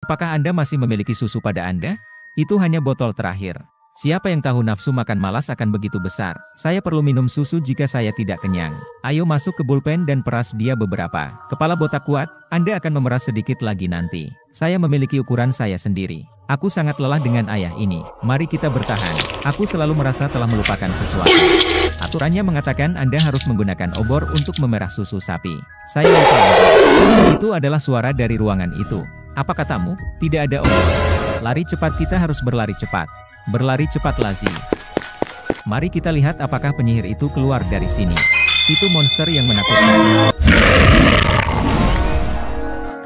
Apakah Anda masih memiliki susu pada Anda? Itu hanya botol terakhir. Siapa yang tahu nafsu makan malas akan begitu besar? Saya perlu minum susu jika saya tidak kenyang. Ayo masuk ke pulpen dan peras dia beberapa. Kepala botak kuat, Anda akan memeras sedikit lagi nanti. Saya memiliki ukuran saya sendiri. Aku sangat lelah dengan ayah ini. Mari kita bertahan. Aku selalu merasa telah melupakan sesuatu. Aturannya mengatakan Anda harus menggunakan obor untuk memerah susu sapi. Saya lupa. Itu adalah suara dari ruangan itu. Apa katamu? Tidak ada obor. Lari cepat, kita harus berlari cepat. Berlari cepat Lazi. Mari kita lihat apakah penyihir itu keluar dari sini. Itu monster yang menakutkan.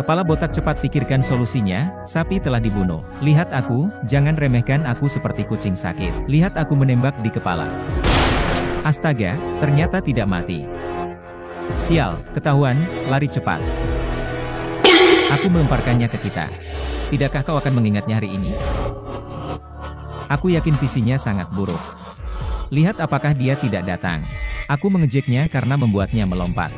Kepala botak cepat pikirkan solusinya, sapi telah dibunuh. Lihat aku, jangan remehkan aku seperti kucing sakit. Lihat aku menembak di kepala. Astaga, ternyata tidak mati. Sial, ketahuan, lari cepat. Aku melemparkannya ke kita. Tidakkah kau akan mengingatnya hari ini? Aku yakin visinya sangat buruk. Lihat apakah dia tidak datang. Aku mengejeknya karena membuatnya melompat.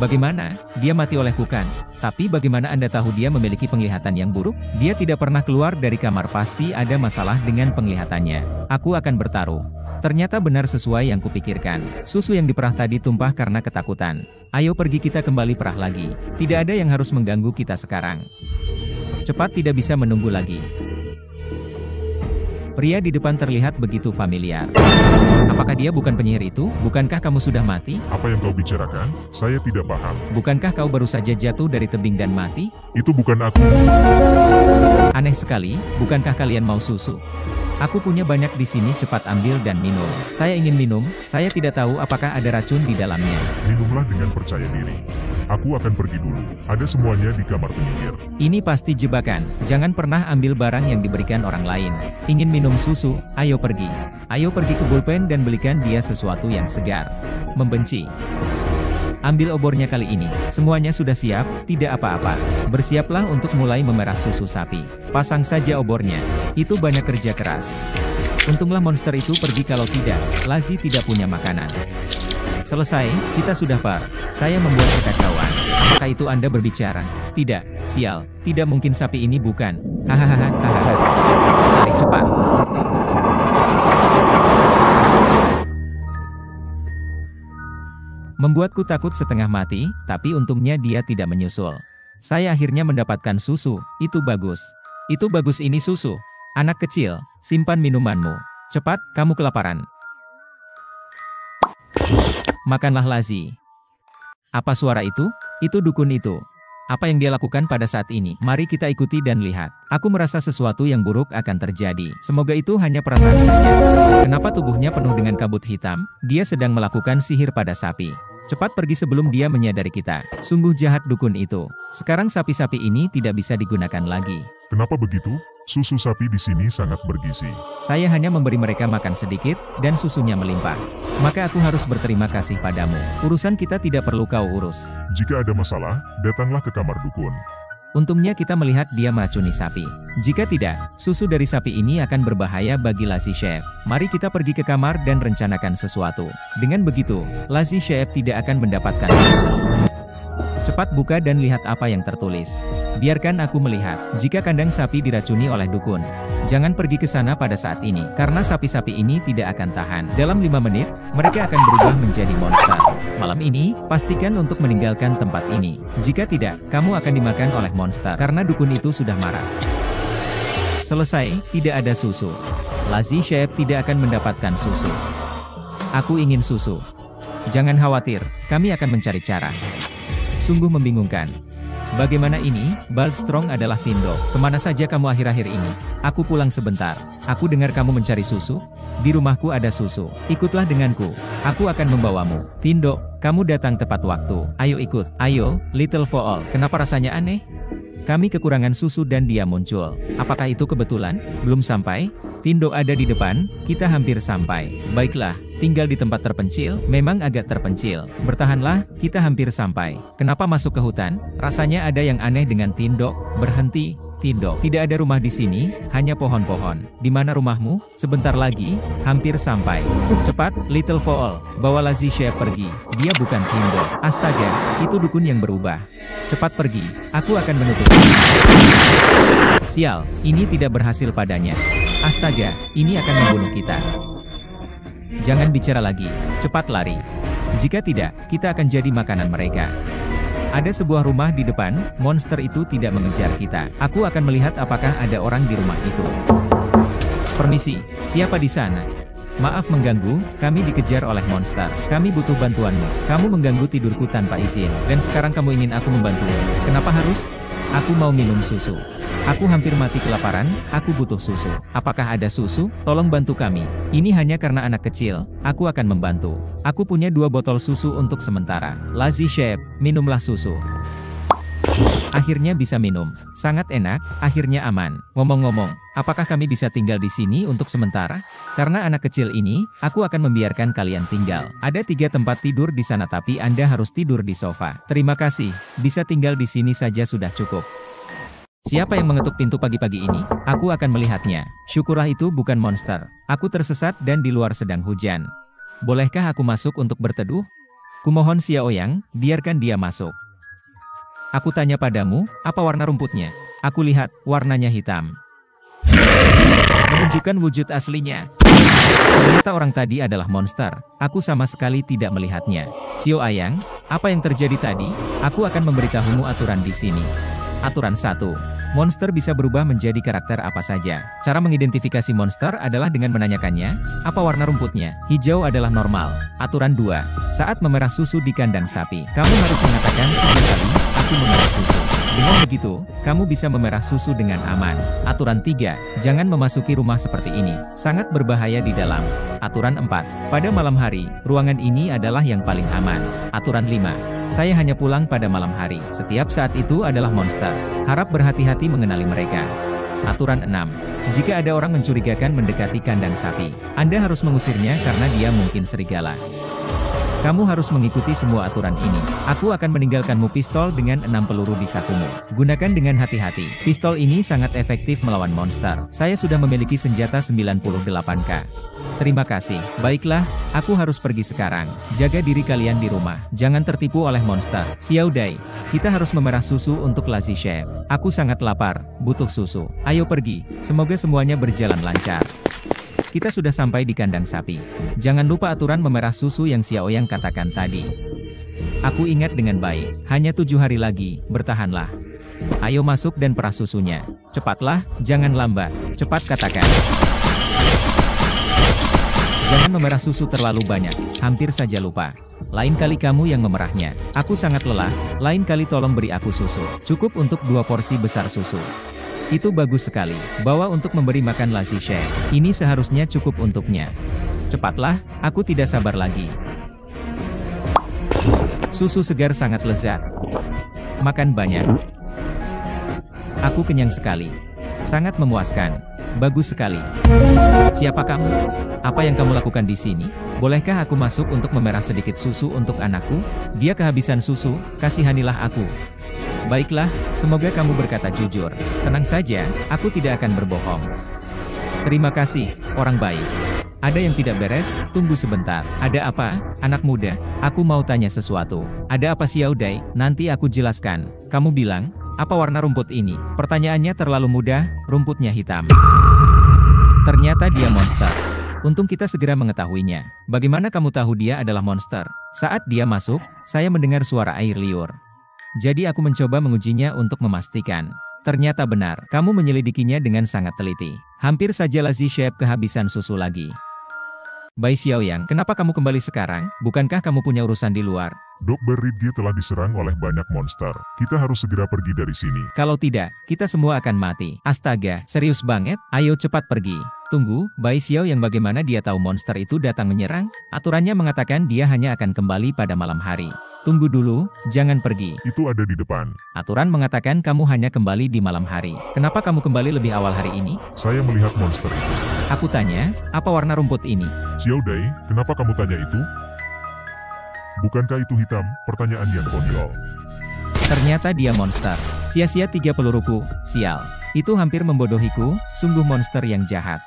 Bagaimana? Dia mati oleh kukan. Tapi bagaimana Anda tahu dia memiliki penglihatan yang buruk? Dia tidak pernah keluar dari kamar, pasti ada masalah dengan penglihatannya. Aku akan bertaruh. Ternyata benar sesuai yang kupikirkan. Susu yang diperah tadi tumpah karena ketakutan. Ayo pergi, kita kembali perah lagi. Tidak ada yang harus mengganggu kita sekarang. Cepat, tidak bisa menunggu lagi. Pria di depan terlihat begitu familiar. Apakah dia bukan penyihir itu? Bukankah kamu sudah mati? Apa yang kau bicarakan? Saya tidak paham. Bukankah kau baru saja jatuh dari tebing dan mati? Itu bukan aku. Aneh sekali, bukankah kalian mau susu? Aku punya banyak di sini, cepat ambil dan minum. Saya ingin minum, saya tidak tahu apakah ada racun di dalamnya. Minumlah dengan percaya diri. Aku akan pergi dulu. Ada semuanya di kamar penyihir. Ini pasti jebakan. Jangan pernah ambil barang yang diberikan orang lain. Ingin minum susu? Ayo pergi. Ayo pergi ke pulpen dan belikan dia sesuatu yang segar. Membenci. Ambil obornya kali ini. Semuanya sudah siap, tidak apa-apa. Bersiaplah untuk mulai memerah susu sapi. Pasang saja obornya. Itu banyak kerja keras. Untunglah monster itu pergi, kalau tidak, Lazi tidak punya makanan. Selesai, kita sudah par. Saya membuat kekacauan. Apakah itu Anda berbicara? Tidak, sial. Tidak mungkin, sapi ini bukan. Hahaha. Lari cepat. Membuatku takut setengah mati, tapi untungnya dia tidak menyusul. Saya akhirnya mendapatkan susu, itu bagus. Itu bagus, ini susu. Anak kecil, simpan minumanmu. Cepat, kamu kelaparan. Makanlah Lazi. Apa suara itu? Itu dukun itu. Apa yang dia lakukan pada saat ini? Mari kita ikuti dan lihat. Aku merasa sesuatu yang buruk akan terjadi. Semoga itu hanya perasaan saja. Kenapa tubuhnya penuh dengan kabut hitam? Dia sedang melakukan sihir pada sapi. Cepat pergi sebelum dia menyadari kita. Sungguh jahat dukun itu. Sekarang sapi-sapi ini tidak bisa digunakan lagi. Kenapa begitu? Susu sapi di sini sangat bergizi. Saya hanya memberi mereka makan sedikit, dan susunya melimpah. Maka aku harus berterima kasih padamu. Urusan kita tidak perlu kau urus. Jika ada masalah, datanglah ke kamar dukun. Untungnya kita melihat dia meracuni sapi. Jika tidak, susu dari sapi ini akan berbahaya bagi Lazi Chef. Mari kita pergi ke kamar dan rencanakan sesuatu. Dengan begitu, Lazi Chef tidak akan mendapatkan susu. Cepat buka dan lihat apa yang tertulis. Biarkan aku melihat. Jika kandang sapi diracuni oleh dukun, jangan pergi ke sana pada saat ini, karena sapi-sapi ini tidak akan tahan. Dalam 5 menit, mereka akan berubah menjadi monster. Malam ini, pastikan untuk meninggalkan tempat ini. Jika tidak, kamu akan dimakan oleh monster, karena dukun itu sudah marah. Selesai, tidak ada susu. Lazi Chef tidak akan mendapatkan susu. Aku ingin susu. Jangan khawatir, kami akan mencari cara. Sungguh membingungkan. Bagaimana ini? Balgstrong adalah Tindo. Kemana saja kamu akhir-akhir ini? Aku pulang sebentar. Aku dengar kamu mencari susu. Di rumahku ada susu. Ikutlah denganku. Aku akan membawamu. Tindo, kamu datang tepat waktu. Ayo ikut. Ayo, Little Fool. Kenapa rasanya aneh? Kami kekurangan susu dan dia muncul. Apakah itu kebetulan? Belum sampai? Tindo ada di depan, kita hampir sampai. Baiklah, tinggal di tempat terpencil, memang agak terpencil. Bertahanlah, kita hampir sampai. Kenapa masuk ke hutan? Rasanya ada yang aneh dengan Tindo. Berhenti, Tindo. Tidak ada rumah di sini, hanya pohon-pohon. Di mana rumahmu? Sebentar lagi, hampir sampai. Cepat, Little Fool, bawa Lazy Chef pergi. Dia bukan Tindo. Astaga, itu dukun yang berubah. Cepat pergi, aku akan menutup. Sial, ini tidak berhasil padanya. Astaga, ini akan membunuh kita. Jangan bicara lagi, cepat lari. Jika tidak, kita akan jadi makanan mereka. Ada sebuah rumah di depan, monster itu tidak mengejar kita. Aku akan melihat apakah ada orang di rumah itu. Permisi, siapa di sana? Maaf mengganggu, kami dikejar oleh monster. Kami butuh bantuanmu. Kamu mengganggu tidurku tanpa izin. Dan sekarang kamu ingin aku membantumu. Kenapa harus? Aku mau minum susu. Aku hampir mati kelaparan, aku butuh susu. Apakah ada susu? Tolong bantu kami. Ini hanya karena anak kecil, aku akan membantu. Aku punya 2 botol susu untuk sementara. Lazy Chef, minumlah susu. Akhirnya bisa minum. Sangat enak, akhirnya aman. Ngomong-ngomong, apakah kami bisa tinggal di sini untuk sementara? Karena anak kecil ini, aku akan membiarkan kalian tinggal. Ada 3 tempat tidur di sana tapi Anda harus tidur di sofa. Terima kasih, bisa tinggal di sini saja sudah cukup. Siapa yang mengetuk pintu pagi-pagi ini? Aku akan melihatnya. Syukurlah itu bukan monster. Aku tersesat dan di luar sedang hujan. Bolehkah aku masuk untuk berteduh? Kumohon Xiaoyang, biarkan dia masuk. Aku tanya padamu, apa warna rumputnya? Aku lihat, warnanya hitam. Menunjukkan wujud aslinya. Ternyata orang tadi adalah monster. Aku sama sekali tidak melihatnya. Xiaoyang, apa yang terjadi tadi? Aku akan memberitahumu aturan di sini. Aturan 1. Monster bisa berubah menjadi karakter apa saja. Cara mengidentifikasi monster adalah dengan menanyakannya, apa warna rumputnya? Hijau adalah normal. Aturan 2. Saat memerah susu di kandang sapi, kamu harus mengatakan 3 kali, aku memerah susu. Dengan begitu, kamu bisa memerah susu dengan aman. Aturan 3. Jangan memasuki rumah seperti ini. Sangat berbahaya di dalam. Aturan 4. Pada malam hari, ruangan ini adalah yang paling aman. Aturan 5. Saya hanya pulang pada malam hari. Setiap saat itu adalah monster. Harap berhati-hati mengenali mereka. Aturan 6. Jika ada orang mencurigakan mendekati kandang sapi, Anda harus mengusirnya karena dia mungkin serigala. Kamu harus mengikuti semua aturan ini. Aku akan meninggalkanmu pistol dengan 6 peluru di sakumu. Gunakan dengan hati-hati. Pistol ini sangat efektif melawan monster. Saya sudah memiliki senjata 98K. Terima kasih. Baiklah, aku harus pergi sekarang. Jaga diri kalian di rumah. Jangan tertipu oleh monster. Xiao Dai, kita harus memerah susu untuk Lazy Chef. Aku sangat lapar, butuh susu. Ayo pergi. Semoga semuanya berjalan lancar. Kita sudah sampai di kandang sapi. Jangan lupa aturan memerah susu yang Xiaoyang katakan tadi. Aku ingat dengan baik. Hanya 7 hari lagi, bertahanlah. Ayo masuk dan perah susunya. Cepatlah, jangan lambat. Cepat katakan. Jangan memerah susu terlalu banyak, hampir saja lupa. Lain kali kamu yang memerahnya. Aku sangat lelah, lain kali tolong beri aku susu. Cukup untuk 2 porsi besar susu. Itu bagus sekali. Bawa untuk memberi makan Lazy Chef. Ini seharusnya cukup untuknya. Cepatlah, aku tidak sabar lagi. Susu segar sangat lezat. Makan banyak. Aku kenyang sekali. Sangat memuaskan. Bagus sekali. Siapa kamu? Apa yang kamu lakukan di sini? Bolehkah aku masuk untuk memerah sedikit susu untuk anakku? Dia kehabisan susu, kasihanilah aku. Baiklah, semoga kamu berkata jujur. Tenang saja, aku tidak akan berbohong. Terima kasih, orang baik. Ada yang tidak beres? Tunggu sebentar. Ada apa, anak muda? Aku mau tanya sesuatu. Ada apa Xiao Dai? Nanti aku jelaskan. Kamu bilang, apa warna rumput ini? Pertanyaannya terlalu mudah, rumputnya hitam. Ternyata dia monster. Untung kita segera mengetahuinya. Bagaimana kamu tahu dia adalah monster? Saat dia masuk, saya mendengar suara air liur. Jadi aku mencoba mengujinya untuk memastikan. Ternyata benar, kamu menyelidikinya dengan sangat teliti. Hampir saja Lazy Chef kehabisan susu lagi. Bai Xiaoyang, kenapa kamu kembali sekarang? Bukankah kamu punya urusan di luar? Dr. Ridge telah diserang oleh banyak monster. Kita harus segera pergi dari sini. Kalau tidak, kita semua akan mati. Astaga, serius banget? Ayo cepat pergi. Tunggu, Bai Xiao yang bagaimana dia tahu monster itu datang menyerang? Aturannya mengatakan dia hanya akan kembali pada malam hari. Tunggu dulu, jangan pergi. Itu ada di depan. Aturan mengatakan kamu hanya kembali di malam hari. Kenapa kamu kembali lebih awal hari ini? Saya melihat monster itu. Aku tanya, apa warna rumput ini? Xiao Dai, kenapa kamu tanya itu? Bukankah itu hitam? Pertanyaan yang konyol. Ternyata dia monster. Sia-sia 3 peluruku, sial. Itu hampir membodohiku, sungguh monster yang jahat.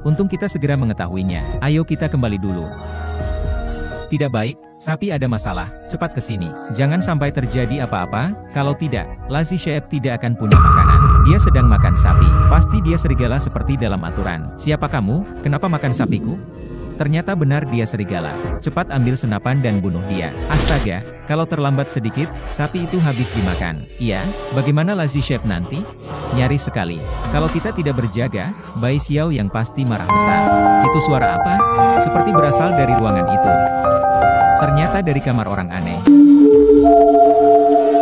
Untung kita segera mengetahuinya. Ayo kita kembali dulu. Tidak baik, sapi ada masalah, cepat ke sini. Jangan sampai terjadi apa-apa, kalau tidak, Lazy Sheep tidak akan punya makanan. Dia sedang makan sapi, pasti dia serigala seperti dalam aturan. Siapa kamu? Kenapa makan sapiku? Ternyata benar dia serigala. Cepat ambil senapan dan bunuh dia. Astaga, kalau terlambat sedikit, sapi itu habis dimakan. Iya, bagaimana Lazy Sheep nanti? Nyaris sekali. Kalau kita tidak berjaga, Bai Xiao yang pasti marah besar. Itu suara apa? Seperti berasal dari ruangan itu. Ternyata dari kamar orang aneh.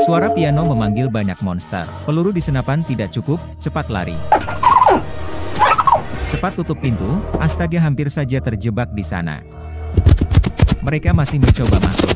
Suara piano memanggil banyak monster. Peluru di senapan tidak cukup, cepat lari. Cepat tutup pintu, astaga hampir saja terjebak di sana. Mereka masih mencoba masuk.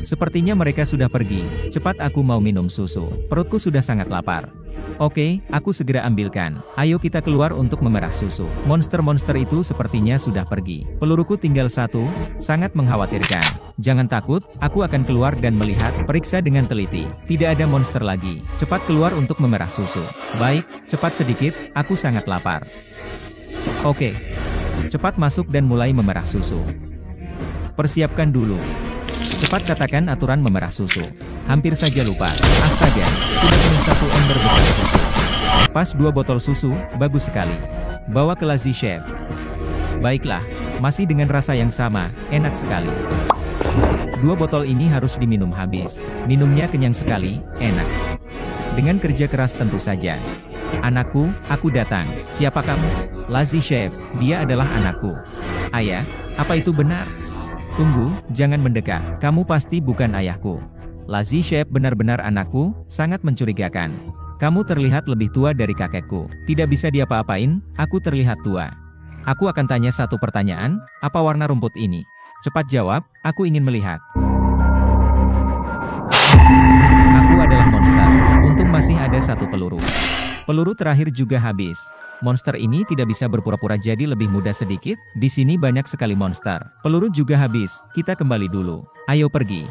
Sepertinya mereka sudah pergi. Cepat aku mau minum susu. Perutku sudah sangat lapar. Oke, aku segera ambilkan. Ayo kita keluar untuk memerah susu. Monster-monster itu sepertinya sudah pergi. Peluruku tinggal 1, sangat mengkhawatirkan. Jangan takut, aku akan keluar dan melihat, periksa dengan teliti. Tidak ada monster lagi. Cepat keluar untuk memerah susu. Baik, cepat sedikit, aku sangat lapar. Oke. Cepat masuk dan mulai memerah susu. Persiapkan dulu. Cepat katakan aturan memerah susu. Hampir saja lupa. Astaga, sudah penuh 1 ember besar susu. Pas 2 botol susu, bagus sekali. Bawa ke Lazy Sheep. Baiklah, masih dengan rasa yang sama, enak sekali. 2 botol ini harus diminum habis. Minumnya kenyang sekali, enak. Dengan kerja keras tentu saja. Anakku, aku datang. Siapa kamu? Lazy Sheep, dia adalah anakku. Ayah, apa itu benar? Tunggu, jangan mendekat. Kamu pasti bukan ayahku. Lazy Sheep benar-benar anakku, sangat mencurigakan. Kamu terlihat lebih tua dari kakekku. Tidak bisa diapa-apain, aku terlihat tua. Aku akan tanya satu pertanyaan, apa warna rumput ini? Cepat jawab, aku ingin melihat. Aku adalah monster. Untung masih ada 1 peluru. Peluru terakhir juga habis. Monster ini tidak bisa berpura-pura jadi lebih muda sedikit. Di sini banyak sekali monster. Peluru juga habis. Kita kembali dulu. Ayo pergi.